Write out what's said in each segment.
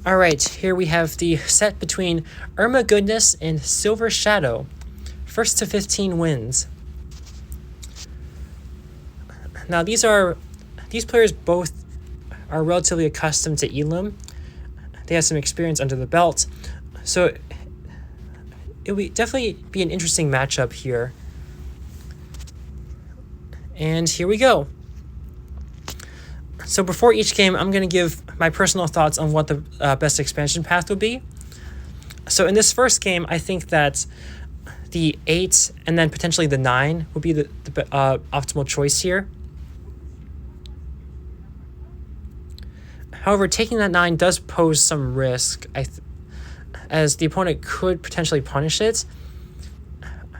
All right, here we have the set between Ermagoodness and Silvershadow. First to 15 wins. Now these players both are relatively accustomed to Elim. They have some experience under the belt, so it will definitely be an interesting matchup here. And here we go. So before each game, I'm going to give my personal thoughts on what the best expansion path would be. So in this first game, I think that the 8 and then potentially the 9 would be the optimal choice here. However, taking that 9 does pose some risk, as the opponent could potentially punish it.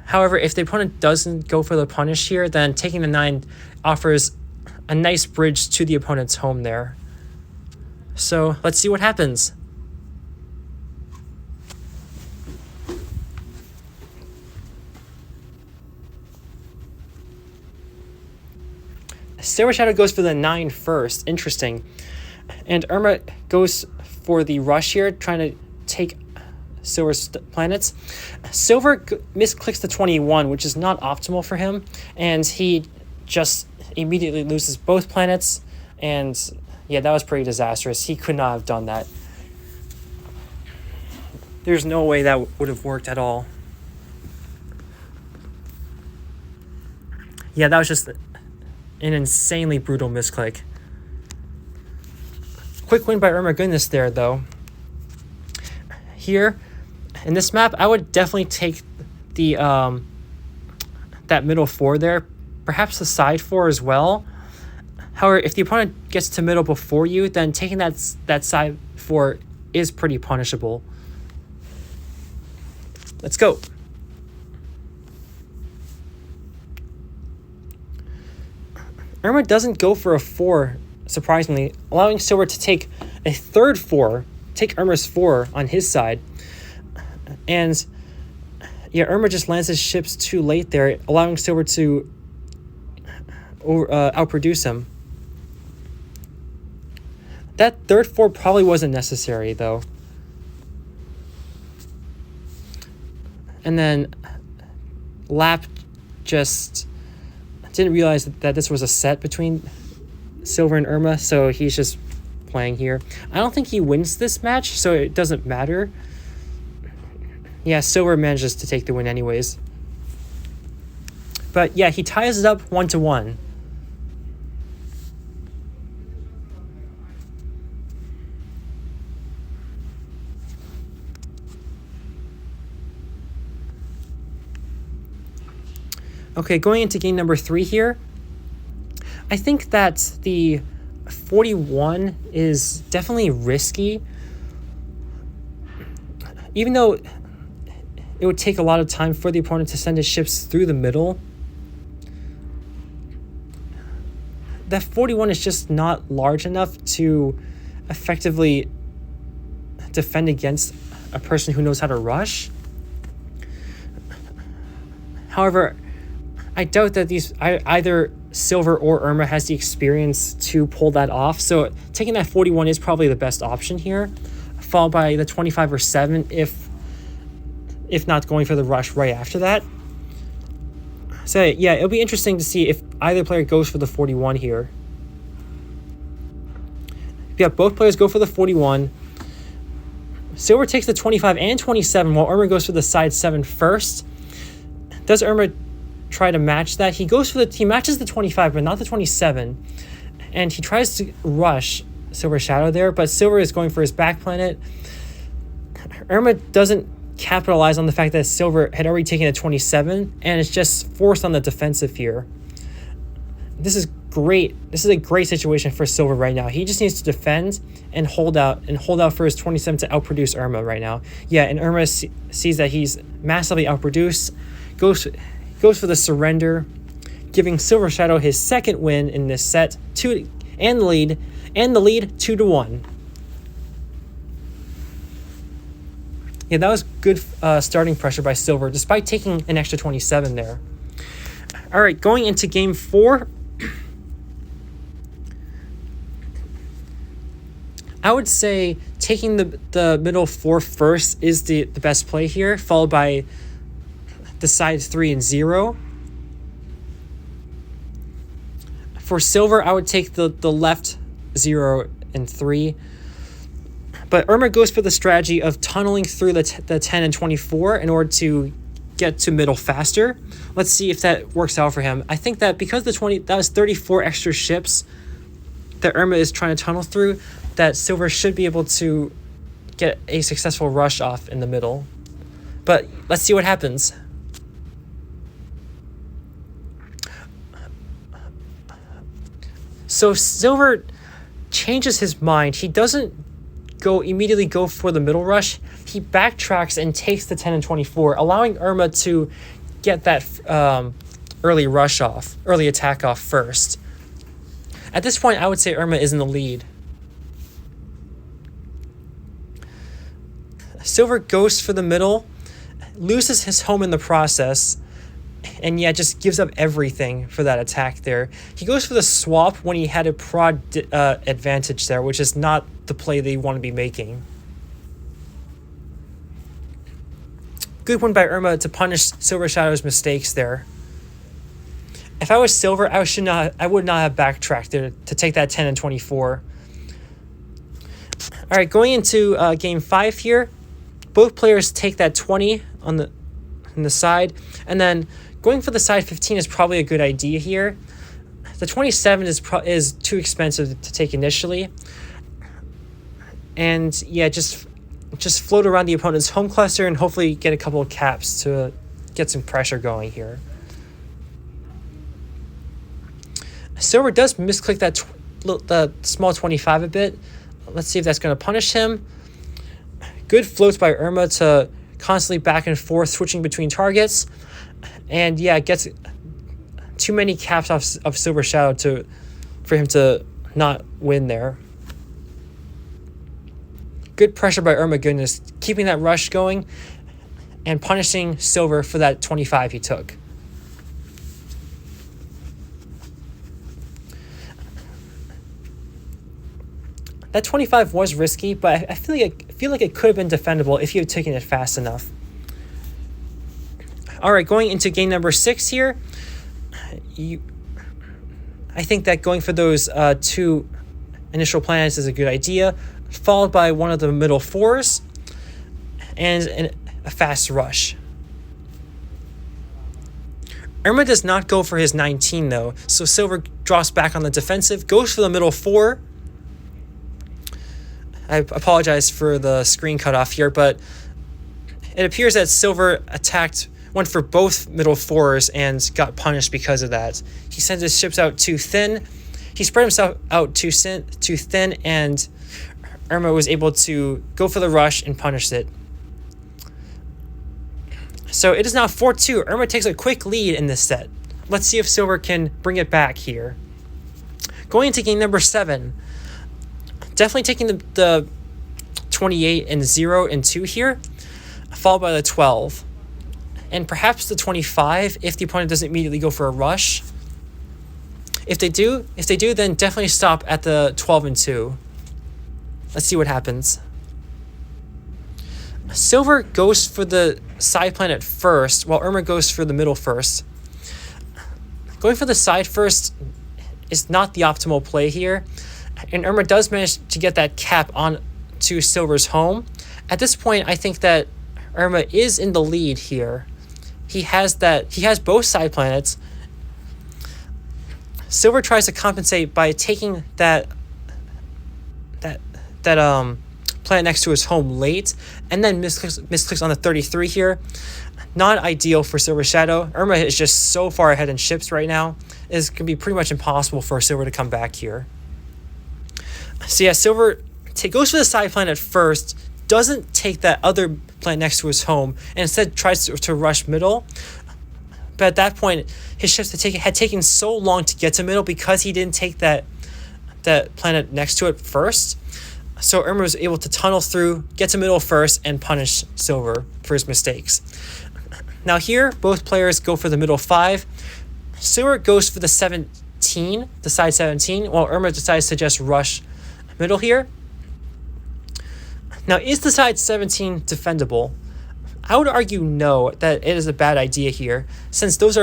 However, if the opponent doesn't go for the punish here, then taking the 9 offers a nice bridge to the opponent's home there. So let's see what happens. Silvershadow goes for the 9 first. Interesting. And Irma goes for the rush here, trying to take Silver's planets. Silver misclicks the 21, which is not optimal for him, and he just immediately loses both planets, and yeah, that was pretty disastrous. He could not have done that. There's no way that would have worked at all. Yeah, that was just an insanely brutal misclick. Quick win by Ermagoodness there, though. Here, in this map, I would definitely take the that middle 4 there, perhaps the side 4 as well. However, if the opponent gets to middle before you, then taking that side 4 is pretty punishable. Let's go. Irma doesn't go for a 4, surprisingly, allowing Silver to take a third 4, take Irma's 4 on his side. And yeah, Irma just lands his ships too late there, allowing Silver to outproduce him. That third 4 probably wasn't necessary, though. And then Lap just didn't realize that this was a set between Silver and Irma, so he's just playing here. I don't think he wins this match, so it doesn't matter. Yeah, Silver manages to take the win anyways. But yeah, he ties it up 1-1. Okay, going into game number 3 here, I think that the 41 is definitely risky. Even though it would take a lot of time for the opponent to send his ships through the middle, that 41 is just not large enough to effectively defend against a person who knows how to rush. However, I doubt that either Silver or Irma has the experience to pull that off, so taking that 41 is probably the best option here, followed by the 25 or 7 if not going for the rush right after that. So yeah, it'll be interesting to see if either player goes for the 41 here. Yeah, both players go for the 41. Silver takes the 25 and 27, while Irma goes for the side 7 first. Does Irma try to match that? He matches the 25, but not the 27. And he tries to rush Silvershadow there, but Silver is going for his back planet. Irma doesn't capitalize on the fact that Silver had already taken a 27, and it's just forced on the defensive here. This is great. This is a great situation for Silver right now. He just needs to defend and hold out for his 27 to outproduce Irma right now. Yeah, and Irma sees that he's massively outproduced, goes for the surrender, giving Silvershadow his second win in this set, and the lead 2-1. Yeah, that was good starting pressure by Silver, despite taking an extra 27 there. All right, going into game 4, I would say taking the middle 4 first is the best play here, followed by the side 3 and 0. For silver, I would take the left 0 and 3. But Irma goes for the strategy of tunneling through the 10 and 24 in order to get to middle faster. Let's see if that works out for him. I think that because that was 34 extra ships that Irma is trying to tunnel through, that silver should be able to get a successful rush off in the middle. But let's see what happens. So silver changes his mind. He doesn't immediately go for the middle rush. He backtracks and takes the 10 and 24, allowing Irma to get that early attack off first. At this point, I would say Irma is in the lead. Silver goes for the middle, loses his home in the process, and yeah, just gives up everything for that attack there. He goes for the swap when he had a prod advantage there, which is not the play that you want to be making. Good one by Irma to punish Silvershadow's mistakes there. If I was silver, I would not have backtracked there to take that 10 and 24. All right, going into game 5 here, both players take that 20 on the side, and then going for the side 15 is probably a good idea here. The 27 is too expensive to take initially. And yeah, just float around the opponent's home cluster and hopefully get a couple of caps to get some pressure going here. Silver does misclick the small 25 a bit. Let's see if that's going to punish him. Good floats by Irma to constantly back and forth, switching between targets. And yeah, gets too many caps off of Silvershadow for him to not win there. Good pressure by Ermagoodness, keeping that rush going and punishing Silver for that 25 he took. That 25 was risky, but I feel like it could have been defendable if you had taken it fast enough. All right, going into game number 6 here, I think that going for those 2 initial planets is a good idea, followed by one of the middle 4s and a fast rush. Irma does not go for his 19 though, so Silver drops back on the defensive, goes for the middle 4. I apologize for the screen cutoff here, but it appears that Silver went for both middle 4s and got punished because of that. He sent his ships out too thin. He spread himself out too thin, and Irma was able to go for the rush and punish it. So it is now 4-2. Irma takes a quick lead in this set. Let's see if Silver can bring it back here. Going into game number 7, definitely taking the 28 and 0 and 2 here, followed by the 12. And perhaps the 25 if the opponent doesn't immediately go for a rush. If they do, then definitely stop at the 12 and 2. Let's see what happens. Silver goes for the side planet first, while Irma goes for the middle first. Going for the side first is not the optimal play here, and Irma does manage to get that cap on to Silver's home. At this point, I think that Irma is in the lead here. He has both side planets. Silver tries to compensate by taking that planet next to his home late, and then misclicks on the 33 here. Not ideal for Silvershadow. Irma is just so far ahead in ships right now. It's going to be pretty much impossible for Silver to come back here. So yeah, Silver goes for the side planet first, doesn't take that other planet next to his home, and instead tries to rush middle. But at that point, his ships had taken so long to get to middle because he didn't take that planet next to it first. So Irma was able to tunnel through, get to middle first, and punish Silver for his mistakes. Now here, both players go for the middle 5. Silver goes for the 17, the side 17, while Irma decides to just rush middle here. Now, is the side 17 defendable? I would argue no, that it is a bad idea here, since those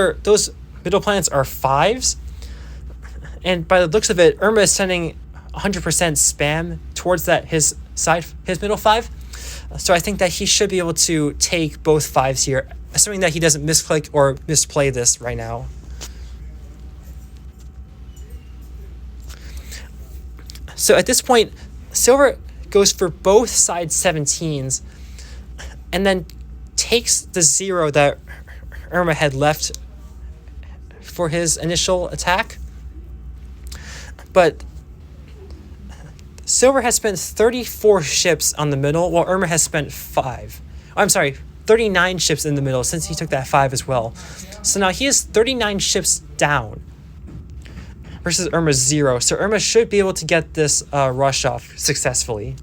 middle planets are 5s, and by the looks of it, Irma is sending 100% spam towards his middle 5. So I think that he should be able to take both 5s here, assuming that he doesn't misclick or misplay this right now. So at this point, Silver goes for both side 17s and then takes the 0 that Irma had left for his initial attack. But Silver has spent 34 ships on the middle, while Irma has spent 39 ships in the middle, since he took that 5 as well. So now he has 39 ships down versus Irma's 0. So Irma should be able to get this rush off successfully.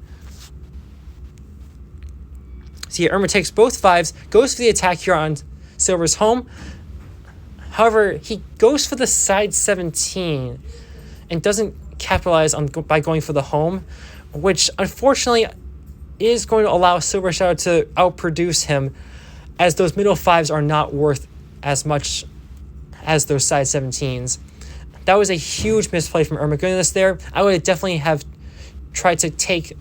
See, Irma takes both 5s, goes for the attack here on Silver's home. However, he goes for the side 17 and doesn't capitalize by going for the home, which unfortunately is going to allow Silvershadow to outproduce him, as those middle 5s are not worth as much as those side 17s. That was a huge misplay from Ermagoodness there. I would definitely have tried to take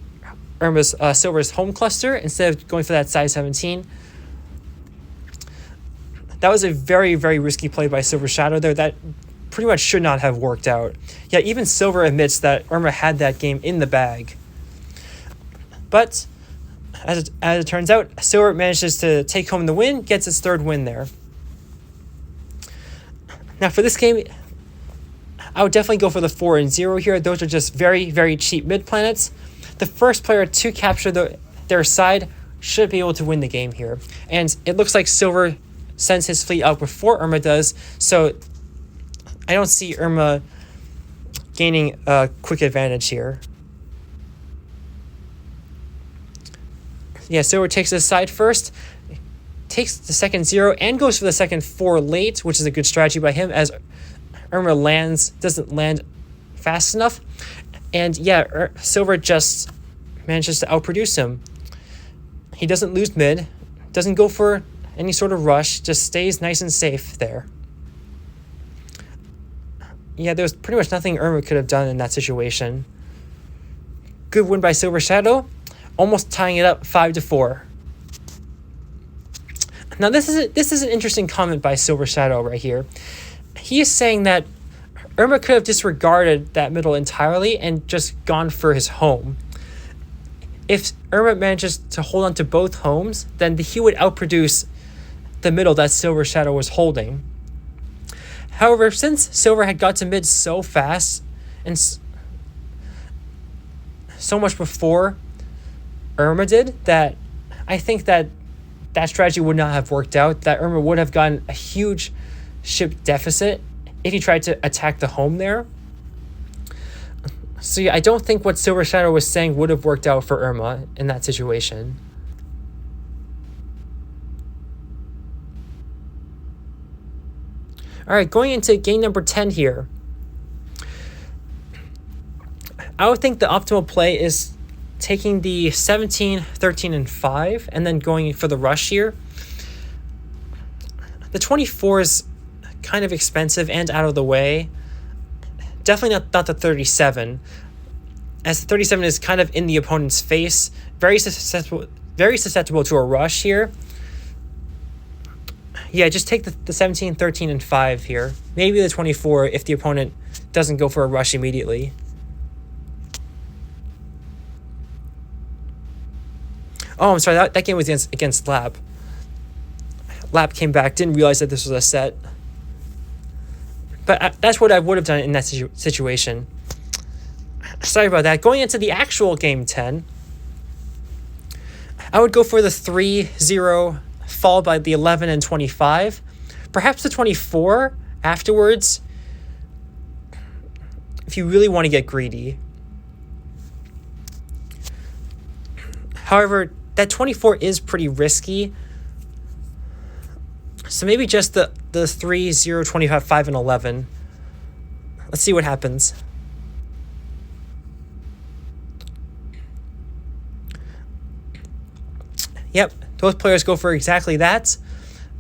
Silver's home cluster instead of going for that side 17. That was a very, very risky play by Silvershadow there. That pretty much should not have worked out. Yeah, even Silver admits that Irma had that game in the bag. But as it turns out, Silver manages to take home the win, gets its 3rd win there. Now for this game, I would definitely go for the 4 and 0 here. Those are just very, very cheap mid planets. The first player to capture their side should be able to win the game here. And it looks like Silver sends his fleet out before Irma does, so I don't see Irma gaining a quick advantage here. Yeah, Silver takes his side first, takes the second 0, and goes for the second 4 late, which is a good strategy by him, as Irma doesn't land fast enough. And yeah, Silver just manages to outproduce him. He doesn't lose mid, doesn't go for any sort of rush, just stays nice and safe there. Yeah, there's pretty much nothing Irma could have done in that situation. Good win by Silvershadow, almost tying it up 5-4. Now this is an interesting comment by Silvershadow right here. He is saying that Irma could have disregarded that middle entirely and just gone for his home. If Irma manages to hold on to both homes, then he would outproduce the middle that Silvershadow was holding. However, since Silver had got to mid so fast and so much before Irma did, that I think that strategy would not have worked out, that Irma would have gotten a huge ship deficit if he tried to attack the home there. So yeah, I don't think what Silvershadow was saying would have worked out for Irma in that situation. All right, going into game number 10 here. I would think the optimal play is taking the 17, 13, and 5, and then going for the rush here. The 24 is kind of expensive and out of the way. Definitely not the 37, as the 37 is kind of in the opponent's face. Very susceptible to a rush here. Yeah, just take the 17, 13, and 5 here. Maybe the 24 if the opponent doesn't go for a rush immediately. Oh, I'm sorry, that game was against Lap. Lap came back, didn't realize that this was a set. But that's what I would have done in that situation. Sorry about that. Going into the actual game 10, I would go for the 3-0, followed by the 11 and 25. Perhaps the 24 afterwards, if you really want to get greedy. However, that 24 is pretty risky. So maybe just the 3, 0, 25, 5, and 11. Let's see what happens. Yep, both players go for exactly that.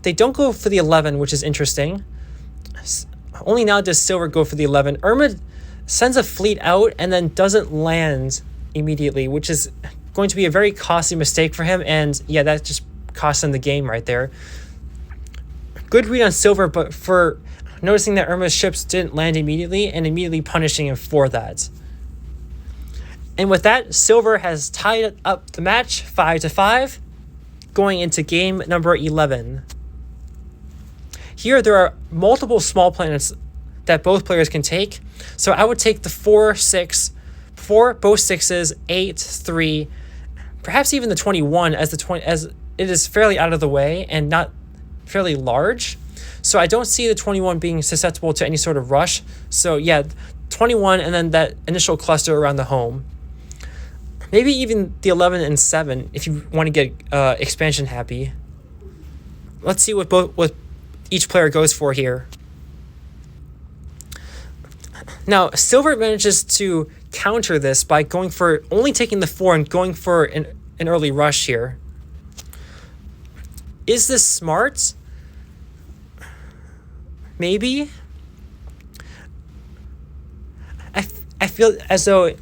They don't go for the 11, which is interesting. Only now does Silver go for the 11. Irma sends a fleet out and then doesn't land immediately, which is going to be a very costly mistake for him. And yeah, that just cost him the game right there. Good read on Silver, but for noticing that Irma's ships didn't land immediately and immediately punishing him for that. And with that, Silver has tied up the match 5-5, going into game number 11. Here, there are multiple small planets that both players can take. So I would take the 4, 6, 4, both 6s, 8, 3, perhaps even the 21 as it is fairly out of the way and not fairly large. So I don't see the 21 being susceptible to any sort of rush. So yeah, 21 and then that initial cluster around the home. Maybe even the 11 and 7 if you want to get expansion happy. Let's see what each player goes for here. Now, Silver manages to counter this by going for only taking the 4 and going for an early rush here. Is this smart? Maybe. I feel as though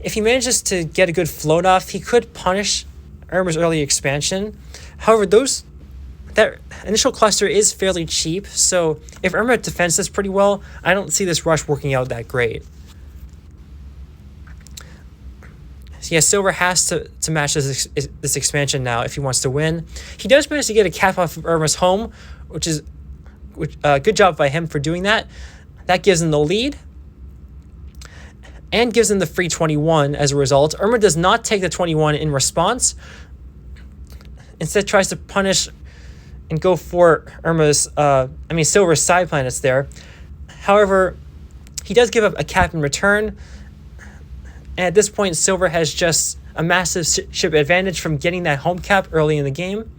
if he manages to get a good float off, he could punish Irma's early expansion. However, that initial cluster is fairly cheap, so if Irma defends this pretty well, I don't see this rush working out that great. So yeah, Silver has to match this expansion now if he wants to win. He does manage to get a cap off of Irma's home, which is good job by him for doing that. That gives him the lead and gives him the free 21 as a result. Irma does not take the 21 in response. Instead tries to punish and go for Silver's side planets there. However, he does give up a cap in return. And at this point, Silver has just a massive ship advantage from getting that home cap early in the game.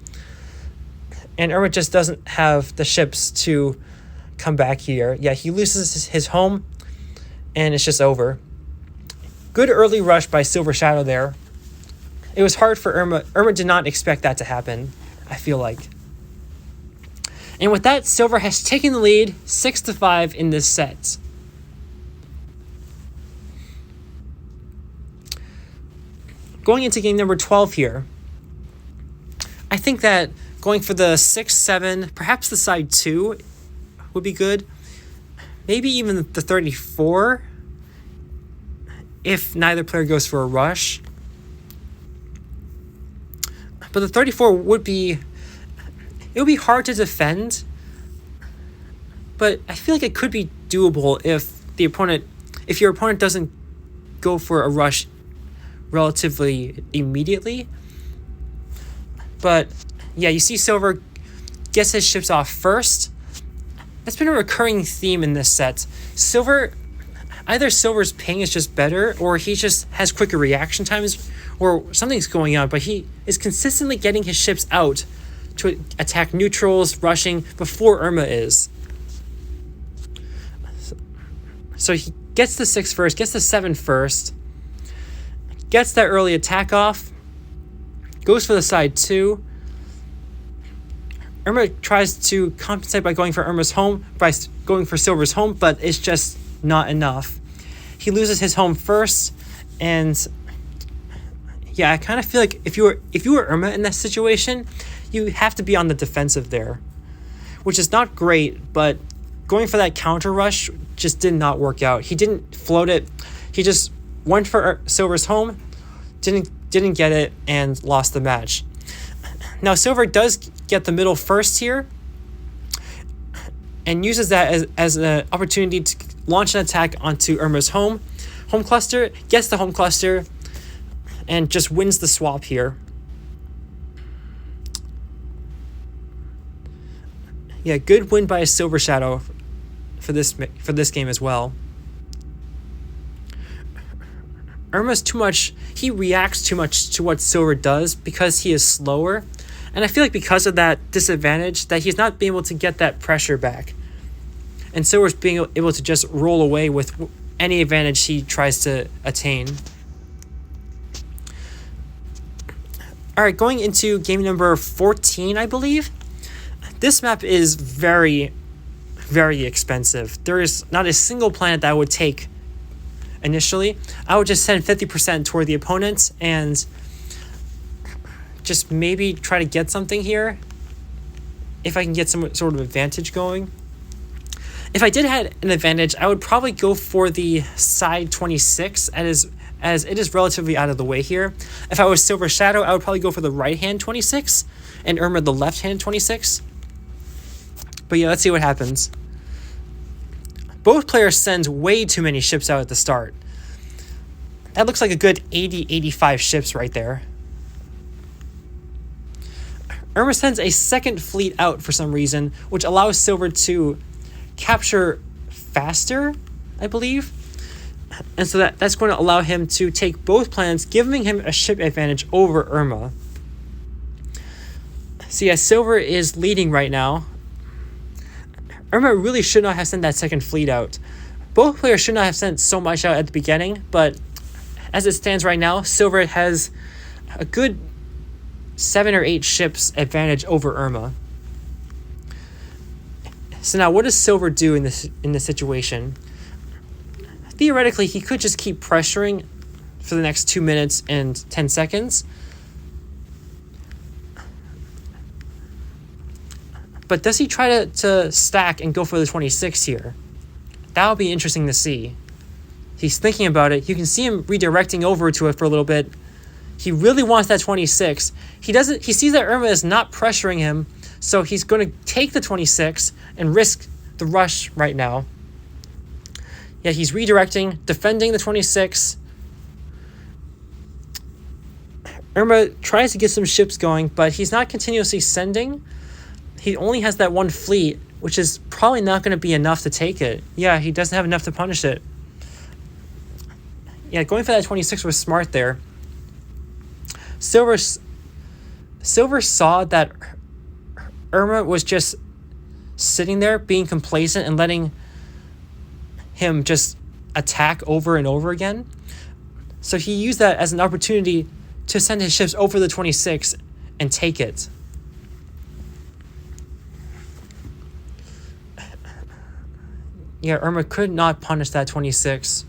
And Irma just doesn't have the ships to come back here. Yeah, he loses his home, and it's just over. Good early rush by Silvershadow there. It was hard for Irma. Irma did not expect that to happen, I feel like. And with that, Silver has taken the lead 6-5 in this set. Going into game number 12 here, I think that going for the 6, 7, perhaps the side 2 would be good. Maybe even the 34 if neither player goes for a rush. But the 34 would be hard to defend, but I feel like it could be doable if your opponent doesn't go for a rush relatively immediately. But yeah, you see Silver gets his ships off first. That's been a recurring theme in this set. Either Silver's ping is just better, or he just has quicker reaction times, or something's going on, but he is consistently getting his ships out to attack neutrals, rushing before Irma is. So he gets the 6 first, gets the 7 first, gets that early attack off, goes for the side 2. Irma tries to compensate by going for Irma's home, by going for Silver's home, but it's just not enough. He loses his home first, and yeah, I kind of feel like if you were Irma in that situation, you have to be on the defensive there, which is not great, but going for that counter rush just did not work out. He didn't float it. He just went for Silver's home, didn't get it, and lost the match. Now, Silver does get the middle first here and uses that as an opportunity to launch an attack onto Irma's home cluster, gets the home cluster, and just wins the swap here. Yeah, good win by a Silvershadow for this game as well. Irma's too much, he reacts too much to what Silver does because he is slower. And I feel like because of that disadvantage, that he's not being able to get that pressure back. And Silver's being able to just roll away with any advantage he tries to attain. All right, going into game number 14, I believe. This map is very, very expensive. There is not a single planet that I would take initially. I would just send 50% toward the opponent and just maybe try to get something here if I can get some sort of advantage going. If I did have an advantage, I would probably go for the side 26 as it is relatively out of the way here. If I was Silvershadow, I would probably go for the right-hand 26 and Erma the left-hand 26. But yeah, let's see what happens. Both players send way too many ships out at the start. That looks like a good 80-85 ships right there. Erma sends a second fleet out for some reason, which allows Silver to capture faster, I believe. And so that's going to allow him to take both planets, giving him a ship advantage over Erma. So yeah, Silver is leading right now. Erma really should not have sent that second fleet out. Both players should not have sent so much out at the beginning, but as it stands right now, Silver has a good 7 or 8 ships advantage over Erma. So now what does Silver do in this situation? Theoretically, he could just keep pressuring for the next 2 minutes and 10 seconds. But does he try to stack and go for the 26 here? That'll be interesting to see. He's thinking about it. You can see him redirecting over to it for a little bit. He really wants that 26. He sees that Erma is not pressuring him, so he's going to take the 26 and risk the rush right now. Yeah, he's redirecting, defending the 26. Erma tries to get some ships going, but he's not continuously sending. He only has that one fleet, which is probably not going to be enough to take it. Yeah, he doesn't have enough to punish it. Yeah, going for that 26 was smart there. Silver saw that Erma was just sitting there being complacent and letting him just attack over and over again. So he used that as an opportunity to send his ships over the 26 and take it. Yeah, Erma could not punish that 26.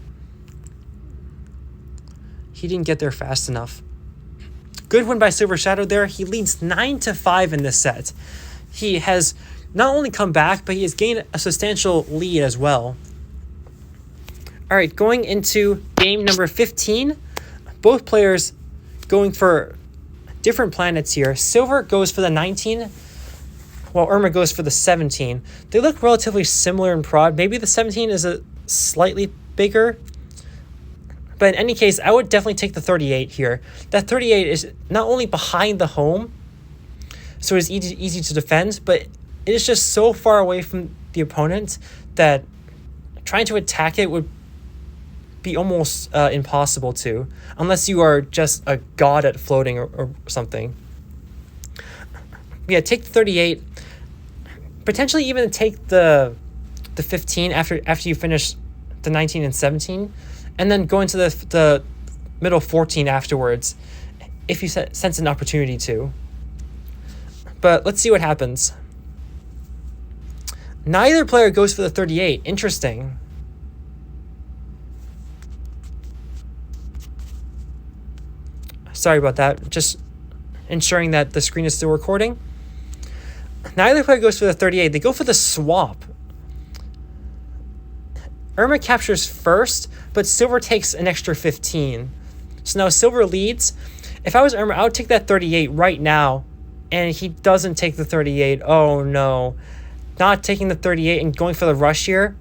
He didn't get there fast enough. Good win by Silvershadow there. He leads 9-5 in this set. He has not only come back, but he has gained a substantial lead as well. All right, going into game number 15, both players going for different planets here. Silver goes for the 19, while Erma goes for the 17. They look relatively similar in prod. Maybe the 17 is a slightly bigger. But in any case, I would definitely take the 38 here. That 38 is not only behind the home, so it's easy to defend, but it is just so far away from the opponent that trying to attack it would be almost impossible to, unless you are just a god at floating or something. Yeah, take the 38. Potentially even take the 15 after you finish the 19 and 17, and then go into the middle 14 afterwards, if you sense an opportunity to. But let's see what happens. Neither player goes for the 38. Interesting. Sorry about that. Just ensuring that the screen is still recording. Neither player goes for the 38. They go for the swap. Erma captures first, but Silver takes an extra 15. So now Silver leads. If I was Erma, I would take that 38 right now. And he doesn't take the 38. Oh no. Not taking the 38 and going for the rush here.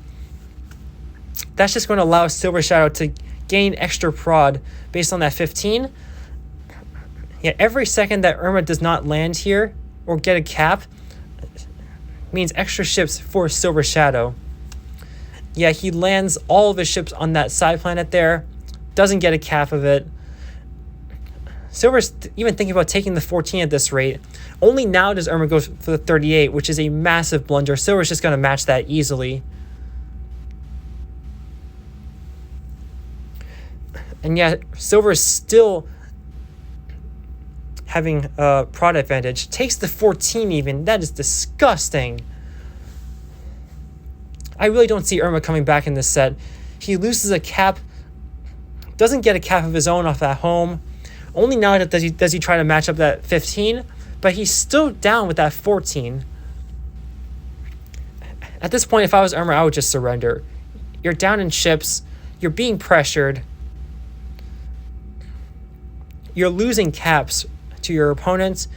That's just going to allow Silvershadow to gain extra prod based on that 15. Yeah, every second that Erma does not land here or get a cap means extra ships for Silvershadow. Yeah, he lands all of his ships on that side planet there. Doesn't get a cap of it. Silver's even thinking about taking the 14 at this rate. Only now does Erma go for the 38, which is a massive blunder. Silver's just going to match that easily. And yet, Silver still having a prod advantage. Takes the 14 even. That is disgusting. I really don't see Erma coming back in this set. He loses a cap. Doesn't get a cap of his own off that home. Only now does he try to match up that 15. But he's still down with that 14. At this point, if I was Erma, I would just surrender. You're down in chips. You're being pressured. You're losing caps to your opponent.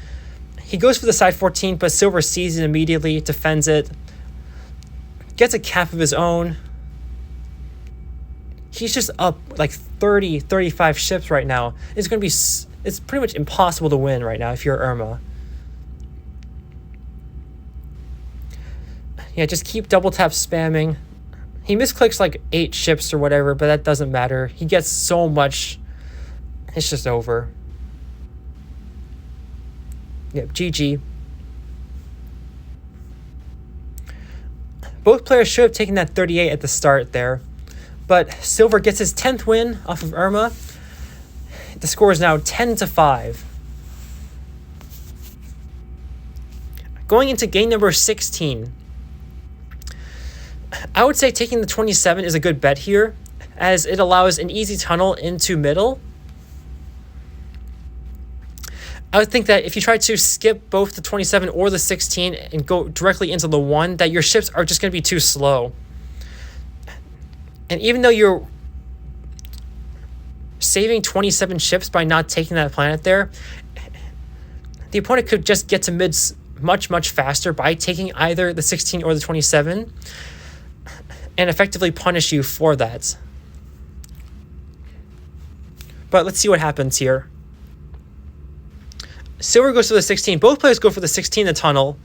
He goes for the side 14, but Silver sees it immediately, defends it. Gets a cap of his own. He's just up like 30, 35 ships right now. It's pretty much impossible to win right now if you're Erma. Yeah, just keep double tap spamming. He misclicks like 8 ships or whatever, but that doesn't matter. He gets so much. It's just over. Yep, GG. Both players should have taken that 38 at the start there. But Silver gets his 10th win off of Erma. The score is now 10-5. Going into game number 16. I would say taking the 27 is a good bet here, as it allows an easy tunnel into middle. I would think that if you try to skip both the 27 or the 16 and go directly into the 1, that your ships are just going to be too slow. And even though you're saving 27 ships by not taking that planet there, the opponent could just get to mids much, much faster by taking either the 16 or the 27 and effectively punish you for that. But let's see what happens here. Silver goes for the 16. Both players go for the 16 in the tunnel.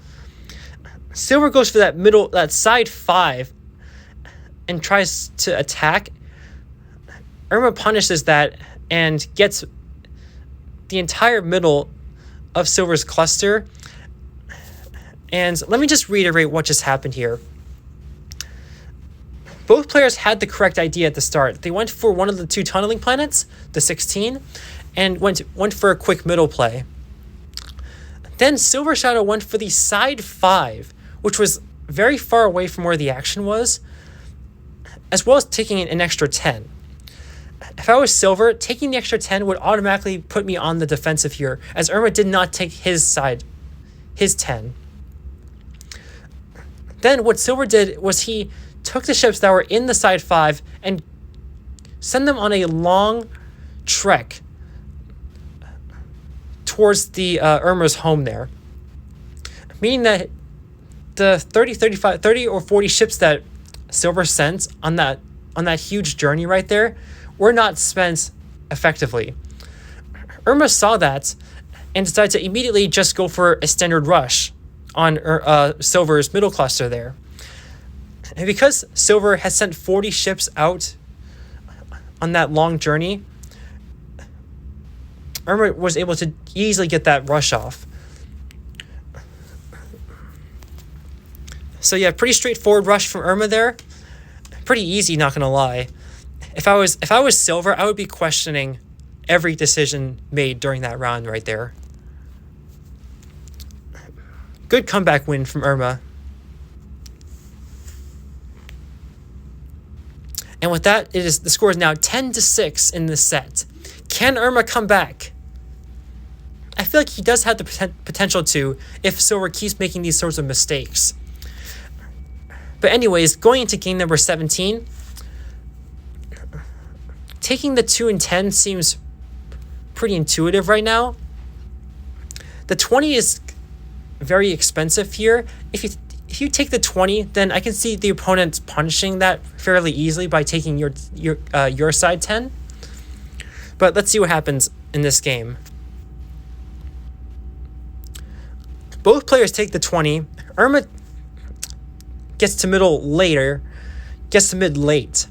Silver goes for that side 5 and tries to attack. Erma punishes that and gets the entire middle of Silver's cluster. And let me just reiterate what just happened here. Both players had the correct idea at the start. They went for one of the 2 tunneling planets, the 16, and went for a quick middle play. Then Silvershadow went for the side 5, which was very far away from where the action was, as well as taking an extra 10. If I was Silver, taking the extra 10 would automatically put me on the defensive here, as Erma did not take his 10. Then what Silver did was he took the ships that were in the side 5 and sent them on a long trek towards the Erma's home there. Meaning that the 30 or 40 ships that Silver sent on that huge journey right there were not spent effectively. Erma saw that and decided to immediately just go for a standard rush on Silver's middle cluster there. And because Silver has sent 40 ships out on that long journey, Erma was able to easily get that rush off. So yeah, pretty straightforward rush from Erma there. Pretty easy, not gonna lie. If I was Silver, I would be questioning every decision made during that round right there. Good comeback win from Erma. And with that, the score is now 10-6 in this set. Can Erma come back? I feel like he does have the potential to if Silver keeps making these sorts of mistakes. But anyways, going into game number 17, taking the 2 and 10 seems pretty intuitive right now. The 20 is very expensive here. If you take the 20, then I can see the opponent punishing that fairly easily by taking your side 10. But let's see what happens in this game. Both players take the 20. Erma gets to mid late.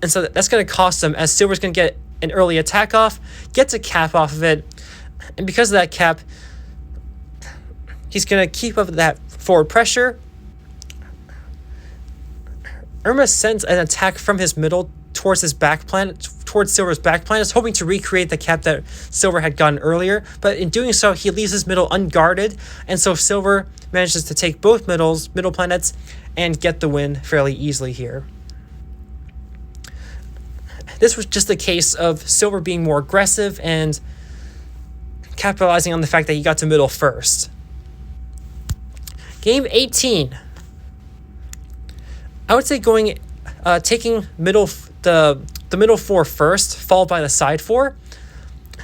And so that's going to cost him, as Silver's going to get an early attack off, gets a cap off of it, and because of that cap, he's going to keep up that forward pressure. Erma sends an attack from his middle towards his back planet, towards Silver's back planets, hoping to recreate the cap that Silver had gotten earlier. But in doing so, he leaves his middle unguarded, and so Silver manages to take both middle planets and get the win fairly easily here. This was just a case of Silver being more aggressive and capitalizing on the fact that he got to middle first. Game 18. I would say taking the middle 4 first, followed by the side 4,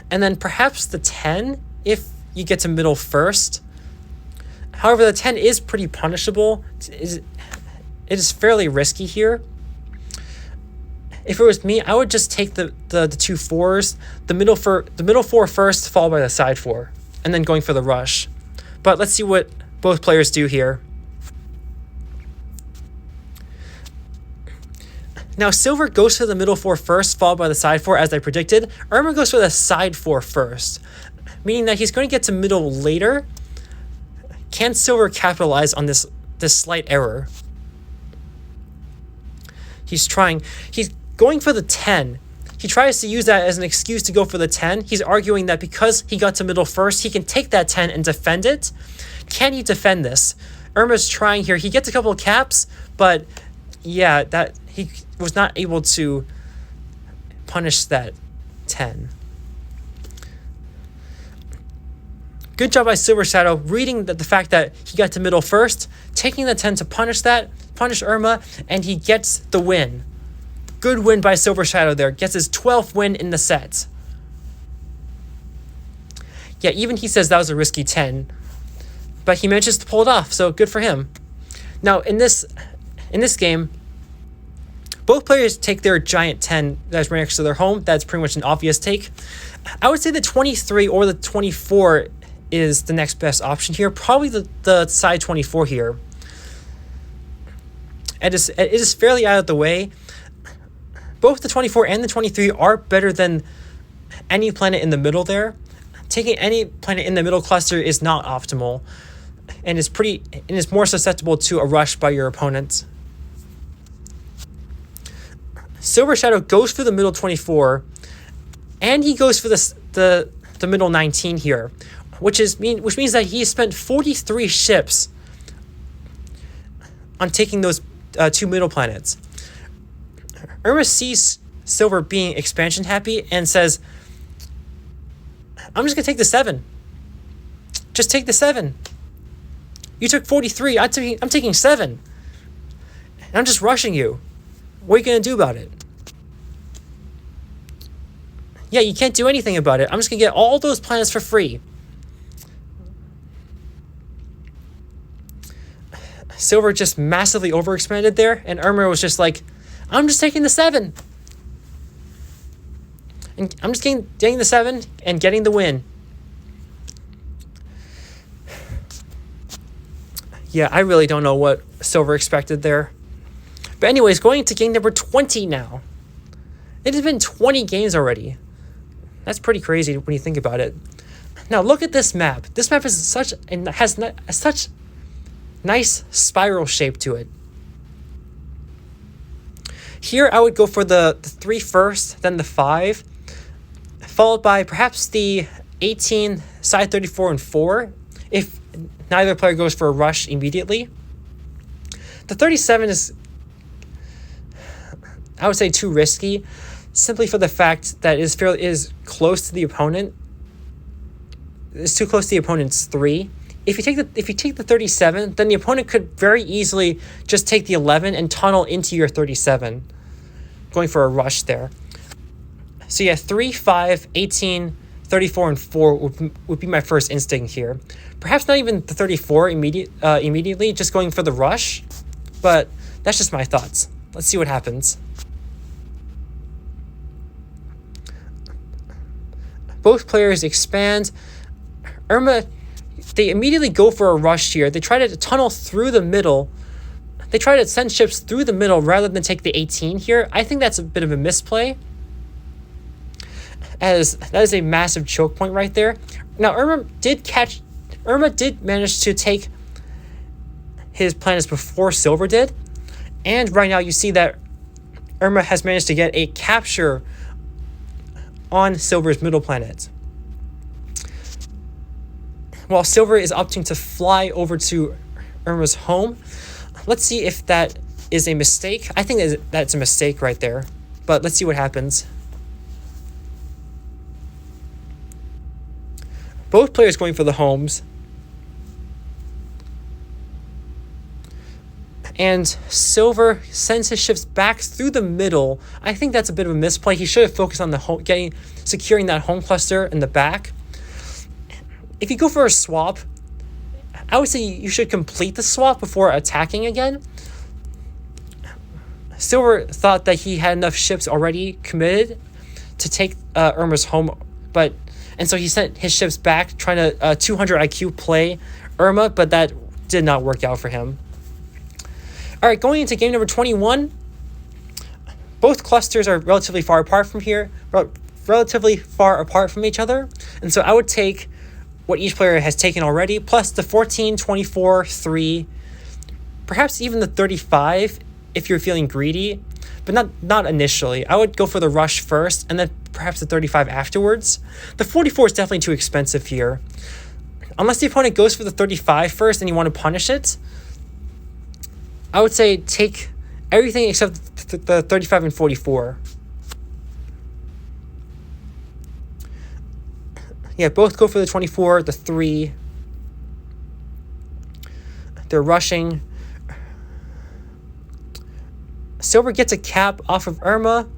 and then perhaps the 10 if you get to middle first. However, the 10 is pretty punishable. It is fairly risky here. If it was me, I would just take the 2 4s, the middle 4 first, followed by the side 4, and then going for the rush. But let's see what both players do here. Now, Silver goes for the middle 4 first, followed by the side 4, as I predicted. Erma goes for the side 4 first, meaning that he's going to get to middle later. Can Silver capitalize on this slight error? He's going for the 10. He tries to use that as an excuse to go for the 10. He's arguing that because he got to middle first, he can take that 10 and defend it. Can he defend this? Erma's trying here. He gets a couple of caps, but yeah, that he was not able to punish that 10. Good job by Silvershadow, reading the fact that he got to middle first, taking the 10 to punish Erma, and he gets the win. Good win by Silvershadow there. Gets his 12th win in the set. Yeah, even he says that was a risky 10. But he manages to pull it off, so good for him. Now, in this game, both players take their giant 10 that's right next to their home. That's pretty much an obvious take. I would say the 23 or the 24 is the next best option here. Probably the side 24 here. It is fairly out of the way. Both the 24 and the 23 are better than any planet in the middle there. Taking any planet in the middle cluster is not optimal, and is more susceptible to a rush by your opponent. Silvershadow goes for the middle 24, and he goes for the middle 19 here, which means that he spent 43 ships on taking those 2 middle planets. Erma sees Silver being expansion happy and says, I'm just going to take the 7. Just take the 7. You took 43. I'm taking 7. And I'm just rushing you. What are you going to do about it? Yeah, you can't do anything about it. I'm just going to get all those planets for free. Silver just massively overexpanded there, and Erma was just like, I'm just taking the 7. And I'm just getting the 7 and getting the win. Yeah, I really don't know what Silver expected there. But anyways, going to game number 20 now. It has been 20 games already. That's pretty crazy when you think about it. Now look at this map. This map has such nice spiral shape to it. Here I would go for the 3 first, then the 5, followed by perhaps the 18, side 34, and 4, if neither player goes for a rush immediately. The 37 is, I would say, too risky, simply for the fact that it is close to the opponent. It's too close to the opponent's 3. If you take the 37, then the opponent could very easily just take the 11 and tunnel into your 37, going for a rush there. So yeah, 3, 5, 18, 34, and 4 would be my first instinct here. Perhaps not even the 34 immediately, just going for the rush. But that's just my thoughts. Let's see what happens. Both players expand. Erma, they immediately go for a rush here. They try to tunnel through the middle. They try to send ships through the middle rather than take the 18 here. I think that's a bit of a misplay, as that is a massive choke point right there. Now, Erma did manage to take his planets before Silver did, and right now you see that Erma has managed to get a capture on Silver's middle planet. While Silver is opting to fly over to Erma's home. Let's see if that is a mistake. I think that's a mistake right there, but let's see what happens. Both players going for the homes. And Silver sends his ships back through the middle. I think that's a bit of a misplay. He should have focused on the home, securing that home cluster in the back. If you go for a swap, I would say you should complete the swap before attacking again. Silver thought that he had enough ships already committed to take Erma's home, and so he sent his ships back trying to 200 IQ play Erma, but that did not work out for him. All right, going into game number 21, both clusters are relatively far apart from each other, and so I would take what each player has taken already, plus the 14, 24, 3, perhaps even the 35 if you're feeling greedy, but not initially. I would go for the rush first, and then perhaps the 35 afterwards. The 44 is definitely too expensive here. Unless the opponent goes for the 35 first and you want to punish it, I would say take everything except the 35 and 44. Yeah, both go for the 24, the 3. They're rushing. Silver gets a cap off of Erma.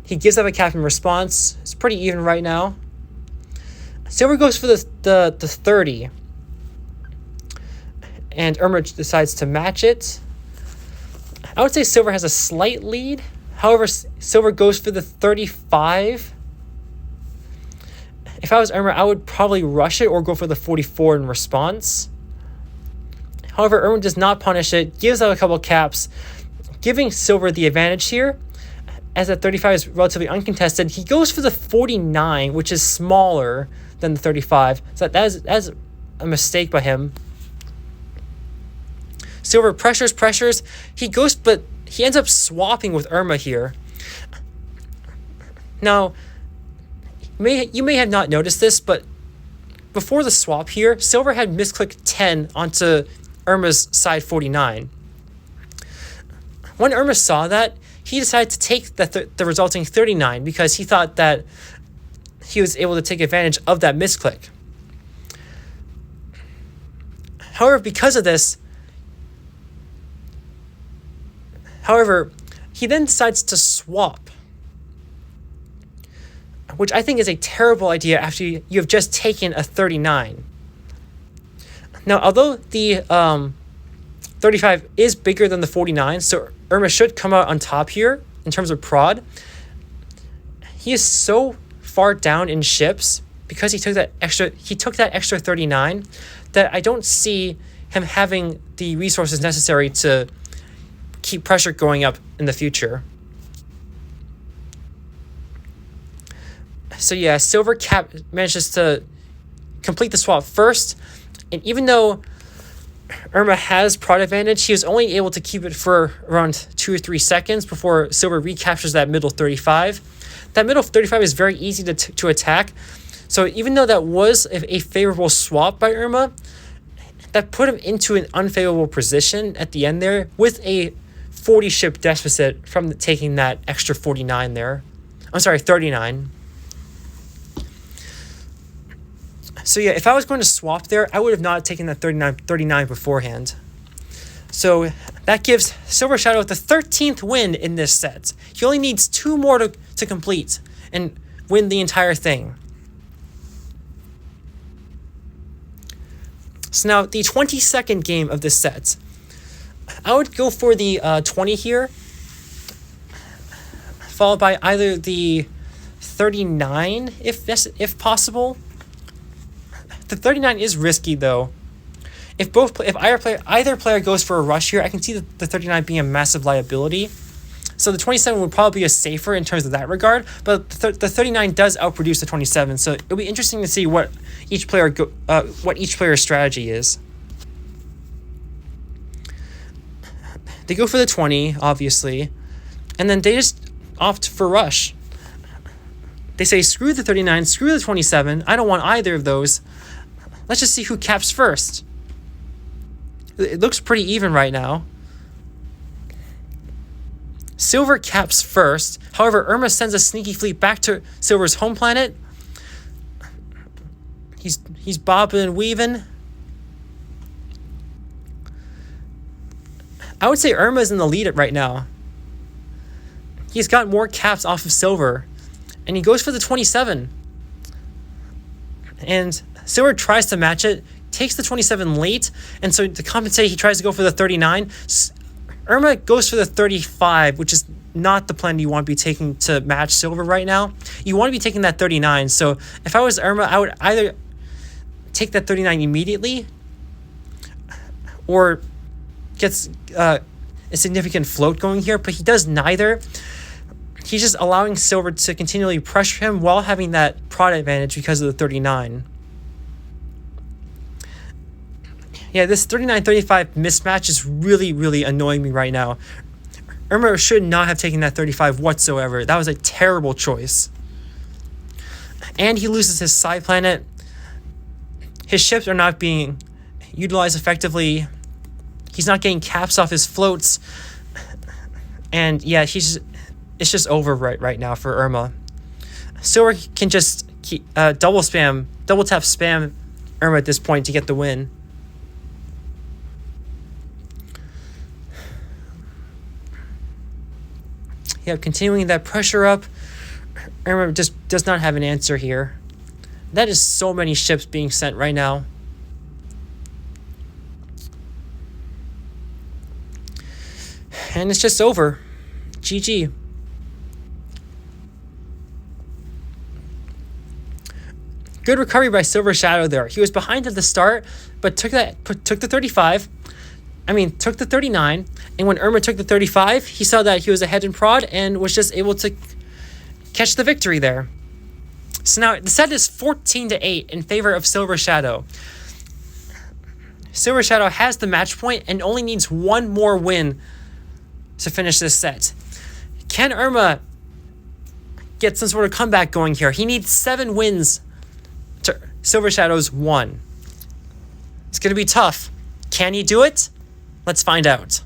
He gives up a cap in response. It's pretty even right now. Silver goes for the 30. And Erma decides to match it. I would say Silver has a slight lead. However, Silver goes for the 35. If I was Erma, I would probably rush it or go for the 44 in response. However, Erma does not punish it, gives out a couple caps, giving Silver the advantage here. As that 35 is relatively uncontested, he goes for the 49, which is smaller than the 35. So that's a mistake by him. Silver pressures. He goes, but he ends up swapping with Erma here. Now, you may have not noticed this, but before the swap here, Silver had misclicked 10 onto Erma's side 49. When Erma saw that, he decided to take the resulting 39 because he thought that he was able to take advantage of that misclick. However, because of this, he then decides to swap, which I think is a terrible idea after you have just taken a 39. Now, although the 35 is bigger than the 49, so Erma should come out on top here in terms of prod, he is so far down in ships because he took that extra 39 that I don't see him having the resources necessary to keep pressure going up in the future. So yeah, Silver manages to complete the swap first, and even though Erma has prod advantage, he was only able to keep it for around 2 or 3 seconds before Silver recaptures that middle 35. That middle 35 is very easy to attack, so even though that was a favorable swap by Erma, that put him into an unfavorable position at the end there with a 40 ship deficit from taking that extra 49 there. I'm sorry, 39. So yeah, if I was going to swap there, I would have not taken that 39 beforehand. So that gives Silvershadow the 13th win in this set. He only needs 2 more to complete and win the entire thing. So now the 22nd game of this set. I would go for the 20 here, followed by either the 39 if possible. The 39 is risky though. If either player goes for a rush here, I can see the 39 being a massive liability. So the 27 would probably be a safer in terms of that regard, but the 39 does outproduce the 27. So it'll be interesting to see what each player's strategy is. They go for the 20, obviously, and then they just opt for rush. They say, screw the 39, screw the 27. I don't want either of those. Let's just see who caps first. It looks pretty even right now. Silver caps first. However, Irma sends a sneaky fleet back to Silver's home planet. He's bobbing and weaving. I would say Irma's in the lead right now. He's got more caps off of Silver. And he goes for the 27. And Silver tries to match it, takes the 27 late, and so to compensate, he tries to go for the 39. Irma goes for the 35, which is not the plan you want to be taking to match Silver right now. You want to be taking that 39. So if I was Irma, I would either take that 39 immediately or gets a significant float going here, but he does neither. He's just allowing Silver to continually pressure him while having that prod advantage because of the 39. Yeah, this 39-35 mismatch is really, really annoying me right now. Irma should not have taken that 35 whatsoever. That was a terrible choice. And he loses his side planet. His ships are not being utilized effectively. He's not getting caps off his floats. And yeah, it's just over right now for Irma. Silver can just double tap spam Irma at this point to get the win. Yeah, continuing that pressure up. Irma just does not have an answer here. That is so many ships being sent right now. And it's just over. GG. Good recovery by Silvershadow there. He was behind at the start, but took the 35. Took the 39. And when Irma took the 35, he saw that he was ahead in prod and was just able to catch the victory there. So now the set is 14-8 in favor of Silvershadow. Silvershadow has the match point and only needs one more win to finish this set. Can Irma get some sort of comeback going here? He needs 7 wins to Silvershadow's 1. It's going to be tough. Can he do it? Let's find out.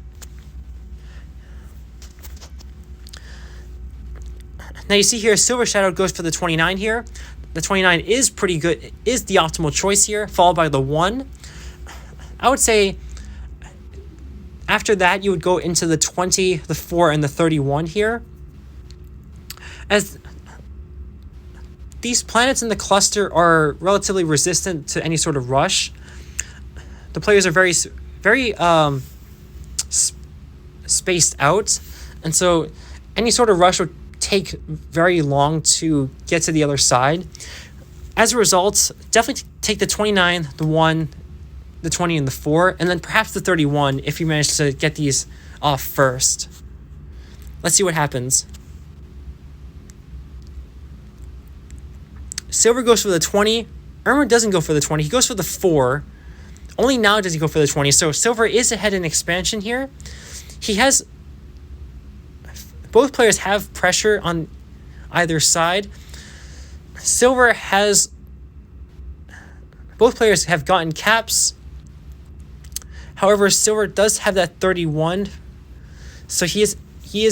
Now you see here, Silvershadow goes for the 29 here. The 29 is pretty good, is the optimal choice here, followed by the 1. I would say after that, you would go into the 20, the 4, and the 31 here. As these planets in the cluster are relatively resistant to any sort of rush. The players are very spaced out, and so any sort of rush would take very long to get to the other side. As a result, definitely take the 29, the 1, the 20, and the 4, and then perhaps the 31 if you manage to get these off first. Let's see what happens. Silver goes for the 20. Irma doesn't go for the 20. He goes for the 4. Only now does he go for the 20. So Silver is ahead in expansion here. Both players have pressure on either side. Both players have gotten caps. However, Silver does have that 31. So he is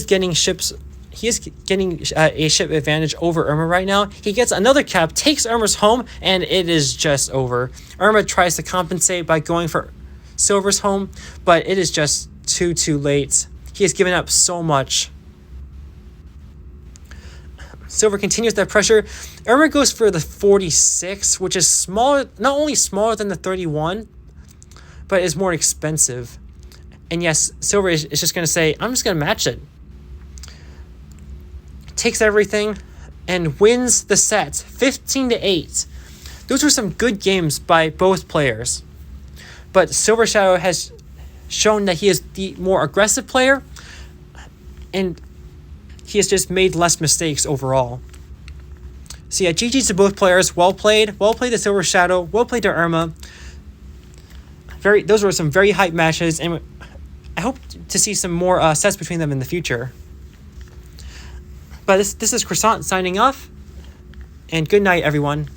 getting ships. He is getting a ship advantage over Irma right now. He gets another cap, takes Irma's home, and it is just over. Irma tries to compensate by going for Silver's home, but it is just too late. He has given up so much. Silver continues that pressure. Irma goes for the 46, which is smaller, not only smaller than the 31, but is more expensive. And yes, Silver is just going to say, I'm just going to match it. Takes everything and wins the set 15-8. Those were some good games by both players. But Silvershadow has shown that he is the more aggressive player, and he has just made less mistakes overall. So yeah, GG to both players. Well played. Well played to Silvershadow. Well played to Irma. Those were some very hype matches, and I hope to see some more sets between them in the future. But this is Croissant signing off. And good night, everyone.